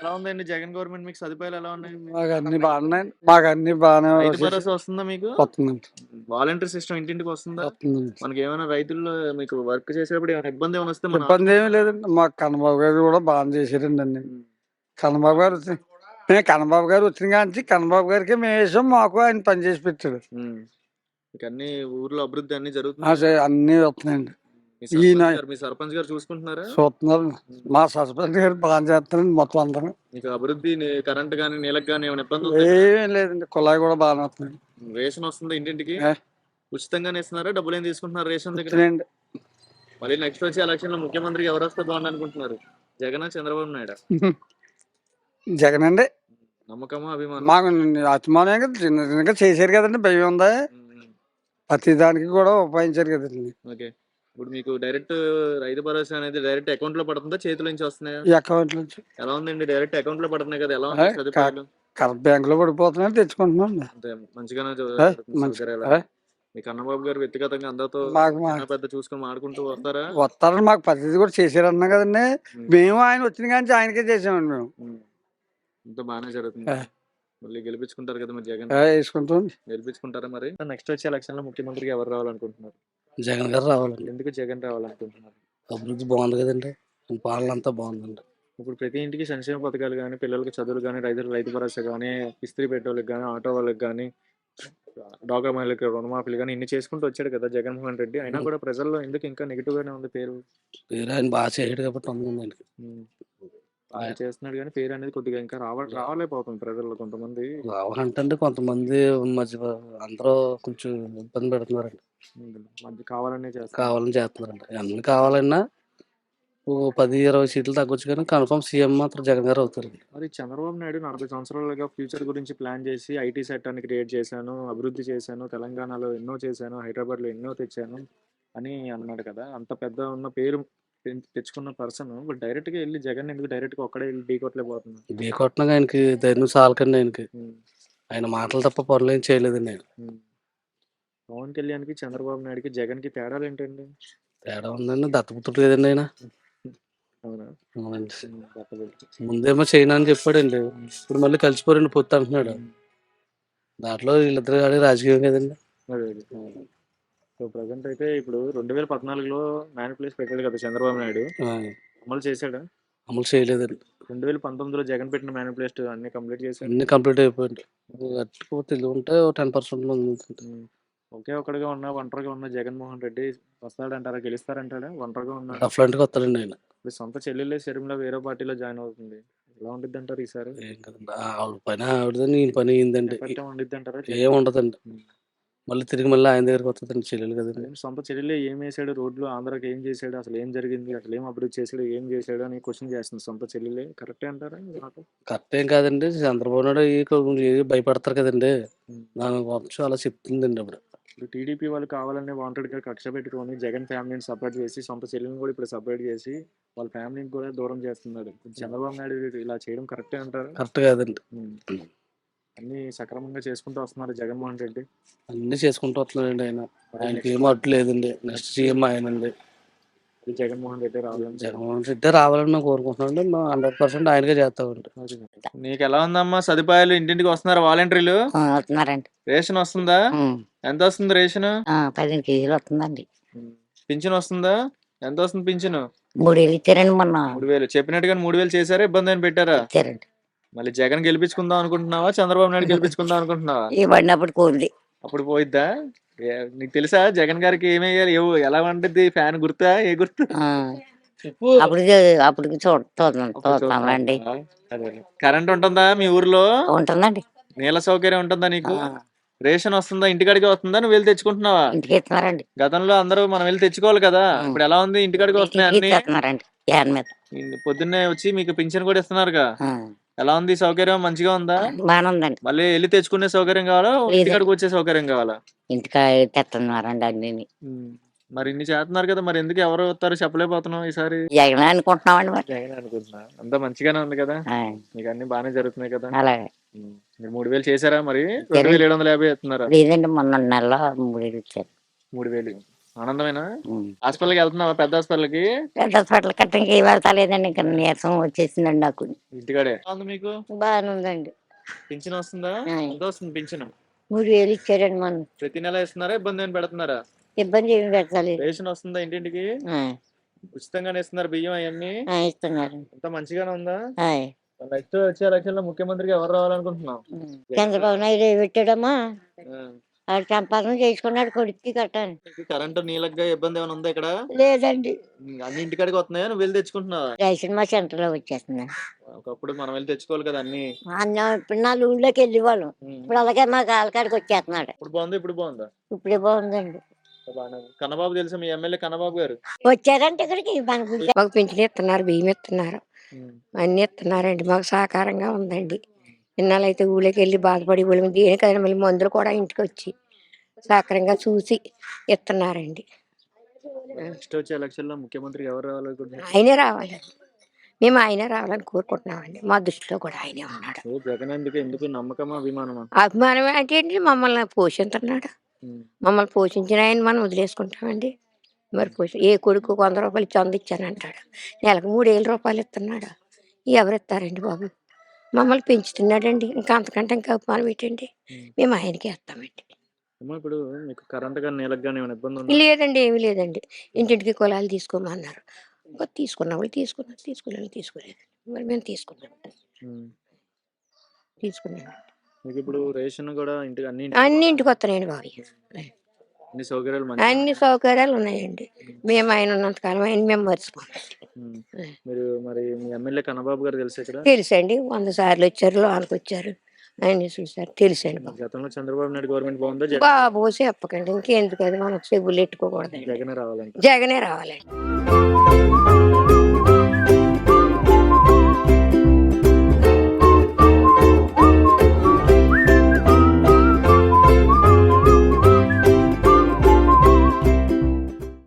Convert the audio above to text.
ఎలా ఉందండి జగన్ గవర్నమెంట్ మీకు సదుపాయాలు ఎలా ఉన్నాయి? మాకన్నీ బాగానే రైతు భరోసా వస్తుందా మీకు? వస్తుందండి. వాలంటీర్ సిస్టమ్ ఇంటింటికి వస్తుందా? వస్తుందండి. మనకేమైనా రైతుల్లో మీకు వర్క్ చేసేటప్పుడు ఏమైనా ఇబ్బంది ఏమైనా వస్తే ఇబ్బంది ఏమీ లేదండి. మాకు కన్నబాబు గారు కూడా బాగా చేశారండి అన్ని. హ్మ్. కన్నబాబు గారు కన్నబాబు గారు వచ్చిన కాంచి కన్నబాబు గారికి మేము వేసాం, మాకు ఆయన పని చేసి పెట్టాడు. మీకు అన్ని ఊర్లో అభివృద్ధి అన్ని జరుగుతున్నాయి. అన్ని వస్తున్నాయండి. మీ సర్పంచ్ గారు చూసుకుంటున్నారా? చూస్తున్నారు. మా సర్పంచ్ గారు బాగా చేస్తారండి మొత్తం అందరం. మీకు అభివృద్ధి కరెంట్ గానీ నీళ్ళకి గానీ ఏమైనా ఇబ్బంది ఏమీ లేదండి. కుళాయి కూడా బాగానే వస్తుంది. రేషన్ వస్తుందా ఇంటింటికి? ఉచితంగానే ఇస్తున్నారా? డబ్బులు ఏం తీసుకుంటున్నారు రేషన్ దగ్గర? మళ్ళీ నెక్స్ట్ వచ్చే ఎలక్షన్ లో ముఖ్యమంత్రికి ఎవరు వస్తే బాగుంది అనుకుంటున్నారు? జగన్ చంద్రబాబు నాయుడు? జగన్ అండి. నమ్మకమా అభిమానం? మాకు అభిమానం చిన్నగా చేశారు కదండి, భయం ఉందా? ప్రతి దానికి కూడా ఉపయోగించారు కదండి. ఓకే, ఇప్పుడు మీకు డైరెక్ట్ రైతు భరోసా అనేది డైరెక్ట్ అకౌంట్ లో పడుతుందా, చేతుల నుంచి వస్తున్నాయా? ఈ అకౌంట్ నుంచి. ఎలా ఉందండి? డైరెక్ట్ అకౌంట్ లో పడుతున్నాయి కదా, ఎలా ఉంది సదుపాయాలు? కరెక్ట్ బ్యాంక్ లో పడిపోతున్నాయి, తెచ్చుకుంటున్నాం. అంతే మంచిగానే మీ కన్నబాబు గారు వ్యక్తిగతంగా అందరితో పెద్ద చూసుకొని మాడుకుంటూ వస్తారని మాకు పద్ధతి కూడా చేశారన్నా కదండి. మేము ఆయన వచ్చిన కానీ ఆయనకే చేసామండి. మేము ఇంత బాగానే జరుగుతుంది. మళ్ళీ గెలిపించుకుంటారు కదా మరి జగన్? వేసుకుంటాం. గెలిపించుకుంటారా మరి? నెక్స్ట్ వచ్చే ఎలక్షన్ లో ముఖ్యమంత్రికి ఎవరు రావాలనుకుంటున్నారు? జగన్ గారు రావాలండి. ఎందుకు జగన్ రావాలనుకుంటున్నారు? అభివృద్ధి బాగుంది కదండి, పాలన అంతా బాగుందండి. ఇప్పుడు ప్రతి ఇంటికి సంక్షేమ పథకాలు కానీ, పిల్లలకి చదువులు కానీ, రైతు భరోసా కానీ, ఇస్త్రీ పెట్టేవాళ్ళకి కానీ, ఆటో వాళ్ళకి కానీ, డాక్రా మహిళలకు రుణమాఫీలు కానీ ఇన్ని చేసుకుంటూ వచ్చాడు కదా జగన్మోహన్ రెడ్డి. అయినా కూడా ప్రజల్లో ఎందుకు ఇంకా నెగిటివ్ గానే ఉంది పేరు? ఆయన బాగా చేయడు కాబట్టి ఉందండి. ఆయన చేస్తున్నాడు కానీ పేరు అనేది కొద్దిగా ఇంకా రావాలేకపోతుంది ప్రజల్లో. కొంతమంది రావాలంటే కొంతమంది మధ్య అందరూ కొంచెం ఇబ్బంది పెడుతున్నారండి. మధ్య కావాలని చేస్తున్నారండి. అన్ని కావాలన్నా 10-20 సీట్లు తగ్గొచ్చు కానీ కన్ఫర్మ్ సీఎం మాత్రం జగన్ గారు అవుతారు. మరి చంద్రబాబు నాయుడు 40 సంవత్సరాలుగా ఫ్యూచర్ గురించి ప్లాన్ చేసి ఐటీ సెక్టార్ని క్రియేట్ చేశాను, అభివృద్ధి చేశాను, తెలంగాణలో ఎన్నో చేశాను, హైదరాబాద్లో ఎన్నో తెచ్చాను అని అన్నాడు కదా. అంత పెద్ద ఉన్న పేరు తెచ్చుకున్న పర్సన్ డైరెక్ట్ గా వెళ్ళి జగన్ ఎందుకు డైరెక్ట్ గా ఒక్కడే వెళ్ళి ఢీకొట్టలేకపోతున్నాడు? ఢీకొట్టినాక ఆయనకి ధైర్యం చాలకండి. ఆయన మాటలు తప్ప పనులు ఏం చేయలేదండి. పవన్ కళ్యాణ్కి, చంద్రబాబు నాయుడుకి, జగన్ కి తేడాలు ఏంటండి? తేడా ఉందండి, దత్తపుత్రుడు కదండి ఆయన. అవునా? ముందేమో చైనా అని చెప్పాడండి, ఇప్పుడు మళ్ళీ కలిసిపోరండి పొత్తు అంటున్నాడు. దాంట్లో వీళ్ళిద్దరు కానీ రాజకీయం కదండి. సో ప్రజెంట్ అయితే ఇప్పుడు 2014లో మ్యానిపులేషన్ పెట్టాడు కదా చంద్రబాబు నాయుడు, అమలు చేశాడా? అమలు చేయలేదండి. 2019లో జగన్ పెట్టిన మ్యానిపులేషన్ అన్ని కంప్లీట్ చేశాడు. అన్ని కంప్లీట్ అయిపోయింది. తెలివి ఉంటే 10% ఒకే ఒక్కడిగా ఒంటరిగా ఉన్న జగన్మోహన్ రెడ్డి వస్తాడంటారా? గెలుస్తారంటాడా? ఒంటరిగా ఉన్నాడు. అఫ్లాంట్గా వస్తాడండి ఆయన. ఇప్పుడు సొంత చెల్లెలే షర్మిల వేరే పార్టీలో జాయిన్ అవుతుంది. ఎలా ఉండిద్ది అంటారు ఈసారి? ఆవిడ పని ఆవిడదండి, ఈయన పని ఏందండి, ఉండిద్ది అంటారా? ఏం ఉండదండి. మళ్ళీ తిరిగి ఆయన దగ్గరికి వస్తుందండి చెల్లెలు కదండి. సొంత చెల్లెలే ఏం వేసాడు రోడ్లు, ఆంధ్రాకి ఏం చేశాడు, అసలు ఏం జరిగింది, అసలు ఏం అభివృద్ధి చేశాడు, ఏం చేశాడు అని క్వశ్చన్ చేస్తుంది సొంత చెల్లెలే. కరెక్టే అంటారా? కరెక్ట్ ఏం కాదండి. చంద్రబాబు నాయుడు భయపడతారు కదండి, దాని వంశం అలా చెప్తుందండి. అప్పుడు టీడీపీ వాళ్ళు కావాలని వాంటెడ్గా కక్ష పెట్టుకొని జగన్ ఫ్యామిలీని సపరేట్ చేసి సొంత చెల్లిని కూడా ఇప్పుడు సపరేట్ చేసి వాళ్ళ ఫ్యామిలీని కూడా దూరం చేస్తున్నాడు. చంద్రబాబు నాయుడు ఇలా చేయడం కరెక్టే అంటారు? కరెక్ట్ కాదండి. అన్ని సక్రమంగా చేసుకుంటూ వస్తున్నారు జగన్మోహన్ రెడ్డి. అన్ని చేసుకుంటూ వస్తున్నాడండి ఆయన. ఆయనకి ఏం అడ్డు లేదండి. నెక్స్ట్ సీఎం ఆయనండి. జగన్మోహన్ రెడ్డి రావాలని మేము కోరుకుంటున్నాం. 100% ఆయనకే చేస్తామండి. నీకు ఎలా ఉందమ్మా సదుపాయాలు? ఇంటింటికి వస్తున్నారు వాలంటీర్లు? వస్తున్నారండి. రేషన్ వస్తుందా? ఎంత వస్తుంది రేషన్? 15 కేజీలు వస్తుందండి. పింఛన్ వస్తుందా? ఎంత వస్తుంది పింఛను? 3000 ఇచ్చారండి మొన్న. 3000 చెప్పినట్టుగా 3000 చేశారా? ఇబ్బంది అని పెట్టారా? ఇచ్చారండి. మళ్ళీ జగన్ గెలిపించుకుందాం అనుకుంటున్నావా, చంద్రబాబు నాయుడు గెలిపించుకుందాం అనుకుంటున్నావా? ఏ పడినప్పుడు కోరిది అప్పుడు పోయిద్దా? నీకు తెలుసా జగన్ గారికి ఏమేయాలి, ఎలా వండిద్ది? ఫ్యాన్ గుర్తా? ఏ గుర్తు? అప్పుడు చూస్తామండి. కరెంట్ ఉంటుందా మీ ఊర్లో? ఉంటుందండి. నీళ్ళ సౌకర్యం ఉంటుందా నీకు? రేషన్ వస్తుందా? ఇంటికాడికి వస్తుందా? నువ్వు వెళ్ళి తెచ్చుకుంటున్నావా? ఇంటికి ఇస్తున్నారండి. గతంలో అందరూ మనం వెళ్ళి తెచ్చుకోవాలి కదా, ఇప్పుడు ఎలా ఉంది? ఇంటికాడికి వస్తున్నాయి అన్ని. పొద్దున్నే వచ్చి మీకు పింఛన్ కూడా ఇస్తున్నారుగా. ఎలా ఉంది సౌకర్యం? మంచిగా ఉందా? బాగానే ఉందండి. మళ్ళీ వెళ్ళి తెచ్చుకునే సౌకర్యం కావాలా, ఇంటికాడికి వచ్చే సౌకర్యం కావాలా? ఇంటికాడ తెస్తున్నారండి అన్ని. మరి ఇన్ని చేస్తున్నారు కదా, మరి ఎందుకు ఎవరు వస్తారు చెప్పలేకపోతున్నాం ఈసారి? జగన్ అనుకుంటున్నామండి. మరి జగన్ అనుకుంటున్నా. అంతా మంచిగానే ఉంది కదా, మీకు అన్ని బాగానే జరుగుతున్నాయి కదా? అలాగే. మీరు 3000 చేశారా? మరి 2750 ఇస్తున్నారా? లేదండి, మొన్న నెలలో 3000 ఇచ్చారు. 3000 ఆనందమేనా? ఉం. హాస్పిటల్‌కి వెళ్తున్నావా? పెద్ద హాస్పిటల్‌కి? పెద్ద హాస్పిటల్ కట్ట ఇంకేం వెళ్తలేదండి. ఇంకా నీరసం వచ్చేసిందండి నాకు. ఇంటికాడే. ఎలా ఉంది మీకు? బాగానే ఉందండి. పింఛన్ వస్తుందా? ఆయ్. ఎంత వస్తుంది పింఛను? 3000 ఇచ్చారండి మొన్న. ప్రతి నెల ఇస్తున్నారా? ఇబ్బంది ఏమైనా పెడుతున్నారా? ఇబ్బంది ఏమి పెట్టలేదు. రేషన్ వస్తుందా ఇంటింటికి? ఉచితంగానే ఇస్తున్నారు బియ్యం అవన్నీ? ఇస్తున్నారు. అంతా మంచిగానే ఉందా? ఆయ్. నెక్స్ట్ వచ్చే ఎలక్షన్ లో ముఖ్యమంత్రిగా ఎవరు రావాలనుకుంటున్నావు? చంద్రబాబు నాయుడు పెట్టాడమ్మా. ఆ. ఆడు సంపాదన చేసుకున్నాడు కొడుక్కి కట్టాను. మీకు కరెంటు నీళ్ళగా ఇబ్బంది ఏమైనా ఉందా ఇక్కడ? లేదండి. అన్ని ఇంటికాడికి వస్తున్నాయా? నువ్వు వెళ్ళి తెచ్చుకుంటున్నావా? రేషన్ మా సెంటర్ లో వచ్చేస్తుంది. ఒకప్పుడు మనం వెళ్ళి తెచ్చుకోవాలి కదా అన్ని. అన్నం ఇప్పుడు నా ఊళ్ళోకి వెళ్ళేవాళ్ళం. ఇప్పుడు అలాగే మా కాలకాడికి వచ్చేస్తున్నాడు. ఇప్పుడు బాగుందా? ఇప్పుడు బాగుందా? ఇప్పుడే బాగుందండి. బాగానే ఉంది. కన్నబాబు తెలుసా మీ ఎమ్మెల్యే కన్నబాబు గారు? వచ్చారంటే ఇక్కడికి మనకు మాకు పింఛన్ ఇస్తున్నారు, బియ్యం ఇస్తున్నారు, అన్ని ఇస్తున్నారండి. మాకు సహకారంగా ఉందండి. ఇన్నాళ్ళైతే ఊళ్ళోకి వెళ్ళి బాధపడి ఊళ్ళకి దేనికైనా మళ్ళీ మందులు కూడా ఇంటికి వచ్చి సహకారంగా చూసి ఇస్తున్నారండి. నెక్స్ట్ వచ్చే ఎలక్షన్ లో ముఖ్యమంత్రిగా ఎవరు రావాలనుకుంటున్నారు? ఆయనే రావాలండి. మేము ఆయనే రావాలని కోరుకుంటున్నామండి. మా దృష్టిలో కూడా ఆయనే ఉన్నాడు. జగన్ ఎందుకు నమ్మకమా అభిమానమా? అభిమానం అంటే ఏంటి, మమ్మల్ని పోషిస్తున్నాడు. మమ్మల్ని పోషించిన ఆయన మనం వదిలేసుకుంటామండి. మరి ఏ కొడుకు 100 రూపాయలు చంద ఇచ్చానంటాడు, నెలకు 3000 రూపాయలు ఇస్తున్నాడు. ఎవరు ఇస్తారండి బాబు? మమ్మల్ని పెంచుతున్నాడండి. ఇంకా అంతకంటే ఇంకా అభిమానం ఏంటండి? మేము ఆయనకి వేస్తామండి. ఇప్పుడు మీకు కరెంట్ కానీ నీళ్ళకి కానీ ఏమైనా ఇబ్బంది ఉందా? లేదండి, ఏమీ లేదండి. ఇంటింటికి కులాలు తీసుకోమన్నారు. తీసుకున్న వాళ్ళు తీసుకున్నారు, తీసుకోలేదు తీసుకోలేదు. మరి మేము తీసుకున్నాం. మీకు ఇప్పుడు రేషన్ కూడా ఇంటికి అన్ని ఇంటికి వస్తున్నాయండి బాబు. అన్ని సౌకర్యాలు అన్ని సౌకర్యాలు ఉన్నాయండి. మేము ఆయన ఉన్నంతకాలం ఆయన మేము మర్చిపోమండి. మీరు మరి మీ ఎమ్మెల్యే కన్నబాబు గారు తెలుసు ఇక్కడ? తెలుసండి. 100 సార్లు వచ్చారు, లోనికి వచ్చారు, ఆయన చూసారు, తెలుసండి బాబు. గతంలో చంద్రబాబు నాయుడు గవర్నమెంట్ బాగుందా? బాబు చెప్పకండి, ఇంకెందుకు అది మనం చెవులు ఎట్టుకోకూడదు. జగనే రావాలంట. జగనే రావాలండి.